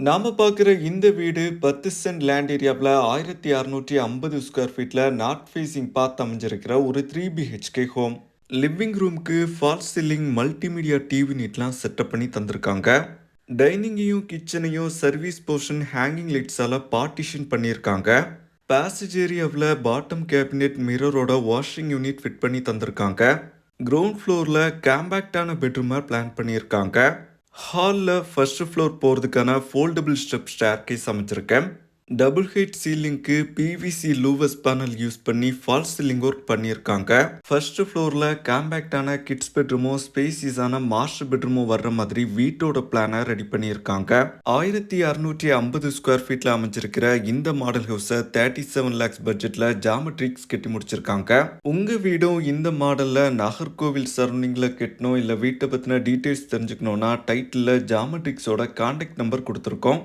நாம பார்க்குற இந்த வீடு 10 சென்ட் லேண்ட் ஏரியாவில் 1650 ஸ்கொயர் ஃபீட்டில் நார்த் ஃபேஸிங் பார்த்து அமைஞ்சிருக்கிற ஒரு 3 BHK ஹோம். லிவிங் ரூம்க்கு ஃபால்ஸ் சீலிங் மல்டிமீடியா டிவி நீட்லாம் செட்டப் பண்ணி தந்திருக்காங்க. டைனிங்கையும் கிச்சனையும் சர்வீஸ் போர்ஷன் ஹேங்கிங் லைட்ஸால் பார்ட்டிஷன் பண்ணியிருக்காங்க. பேசேஜ் ஏரியாவில் பாட்டம் கேபினெட் மிரரோட வாஷிங் யூனிட் ஃபிட் பண்ணி தந்திருக்காங்க. கிரவுண்ட் ஃப்ளோரில் காம்பேக்டான பெட்ரூமை பிளான் பண்ணியிருக்காங்க. ஹாலில் ஃபர்ஸ்ட் ஃப்ளோர் போகிறதுக்கான ஃபோல்டபுள் ஸ்டெப் ஸ்டேர்கேஸ் அமைச்சிருக்கேன். டபுள் ஹைட் சீலிங்க்கு பிவிசி லூவஸ் பேனல் யூஸ் பண்ணி ஃபால்ஸ் சீலிங் ஒர்க் பண்ணியிருக்காங்க. ஃபர்ஸ்ட் ஃப்ளோரில் காம்பேக்டான கிட்ஸ் பெட்ரூமும் ஸ்பேசியஸான மாஸ்டர் பெட்ரூமும் வர்ற மாதிரி வீட்டோட பிளானை ரெடி பண்ணியிருக்காங்க. 1650 ஸ்கொயர் ஃபீட்டில் அமைஞ்சிருக்கிற இந்த மாடல் ஹவுஸை 37 lakhs பட்ஜெட்டில் ஜாமெட்ரிக்ஸ் கட்டி முடிச்சிருக்காங்க. உங்கள் வீடும் இந்த மாடலில் நாகர்கோவில் சரௌண்டிங்கில் கட்டணும் இல்லை வீட்டை பற்றின டீட்டெயில்ஸ் தெரிஞ்சுக்கணுன்னா டைட்டிலில் ஜாமெட்ரிக்ஸோட கான்டாக்ட் நம்பர் கொடுத்துருக்கோம்.